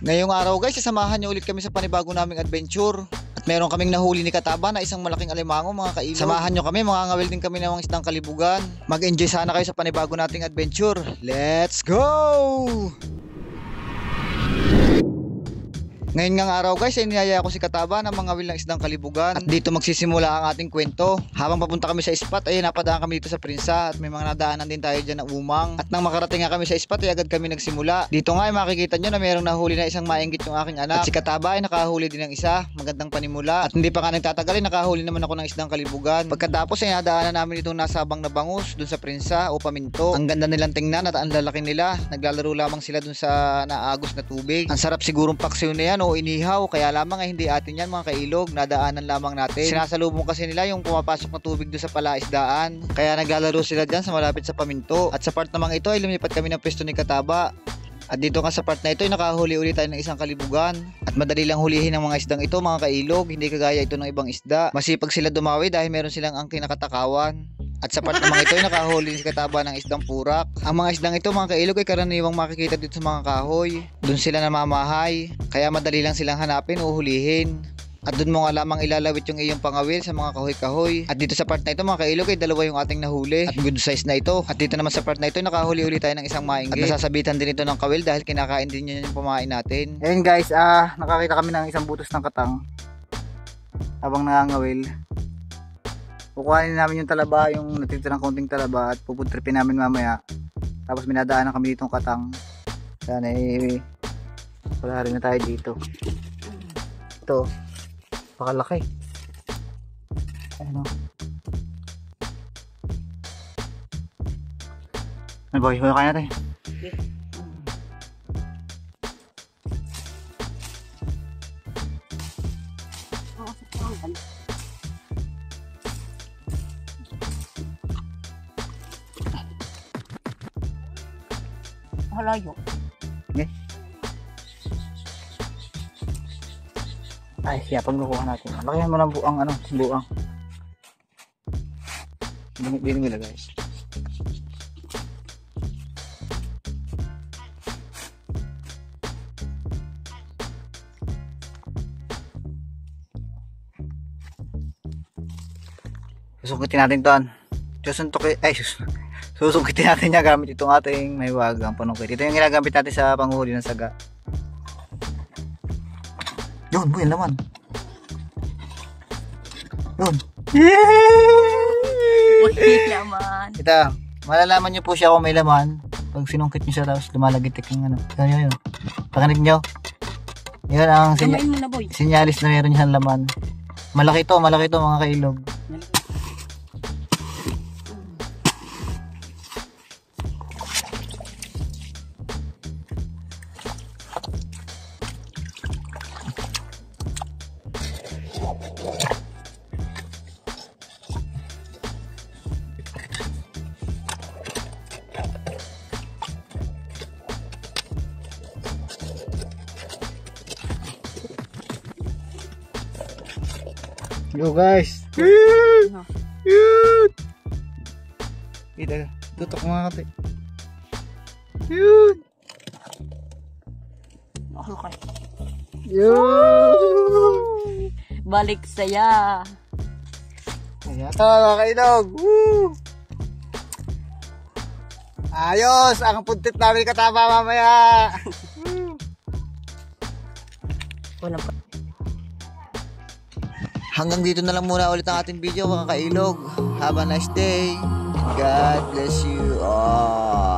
Ngayong araw guys, sasamahan niyo ulit kami sa panibago naming adventure. At meron kaming nahuli ni Kataba na isang malaking alimango mga kailog. Samahan niyo kami, mangangawil din kami ng isdang kalibugan. Mag-enjoy sana kayo sa panibago nating adventure. Let's go! Ngayon ngang araw guys, ay niyaya ko si Kataba na mangawil ng isdang kalibugan. At dito magsisimula ang ating kwento. Habang papunta kami sa spot ay napadaan kami dito sa Prinsa. At may mga nadaanan din tayo dyan na umang. At nang makarating nga kami sa spot ay agad kami nagsimula. Dito nga ay makikita nyo na mayroong nahuli na isang maingit yung aking anak. At si Kataba ay nakahuli din ng isa. Magandang panimula. At hindi pa nga nagtatagal ay nakahuli naman ako ng isdang kalibugan. Pagkatapos ay nadaanan namin itong nasabang na bangus dun sa Prinsa o Paminto. Ang ganda nilang tingnan at ang lalaki nila. Naglalaro lamang sila dun sa naagos na tubig. Ang sarap sigurong paksiw na yan o inihaw, kaya lamang ay hindi atin yan mga kailog, nadaanan lamang natin. Sinasalubong kasi nila yung pumapasok na tubig doon sa palaisdaan, kaya naglalaro sila dyan sa malapit sa Paminto. At sa part namang ito ay lumipat kami ng pwesto ni Kataba. At dito nga sa part na ito ay nakahuli ulit tayo ng isang kalibugan. At madali lang hulihin ng mga isdang ito mga kailog, hindi kagaya ito ng ibang isda. Masipag sila dumawi dahil meron silang angking nakatakawan. At sa part namang ito ay nakahuli si Kataba ng isdang purak. Ang mga isdang ito mga kailog ay karaniwang makikita dito sa mga kahoy. Doon sila namamahay, kaya madali lang silang hanapin o hulihin. At doon mo nga lamang ilalawit yung iyong pangawil sa mga kahoy-kahoy. At dito sa part na ito mga kailog ay dalawa yung ating nahuli. At good size na ito. At dito naman sa part na ito nakahuli ulit tayo ng isang mainggit. At nasasabitan din ito ng kawil dahil kinakain din yun yung pamain natin. Ayun guys, nakakita kami ng isang butos ng katang habang nangangawil. Kukuhanin namin yung talaba, yung natitirang konting talaba at pupuntripin namin mamaya. Tapos minadaanan kami ditong katang. Sana wala rin na tayo dito. Ito, pakalaki. Ano? Ano boy, huwag kaya natin. Halayo. Okay. Ay, siya pagkukuha natin. Lakayan mo ng buang buang. Dini nila guys. Susungitin natin 'ton. Susungitin natin niya gamit itong ating mahiwagang panungkit. Ito yung ginagamit natin sa panghuli ng saga. Yun, buhay naman. Yun. Buhay naman. Ito, malalaman nyo po siya kung may laman. Pag sinungkit nyo siya tapos lumalagitik yung ano. Yun. Pakinig nyo. Yun ang sinyalis na meron niyang laman. Malaki to mga kailog. Go guys. Yun. Tutok mga kate. Yun. Okay. Yun. Balik saya. Ayan mga kailog. Woo. Ayos. Ang puntit namin Kataba mamaya. Walang pa. Hanggang dito na lang muna ulit ang ating video mga kailog. Have a nice day. God bless you all.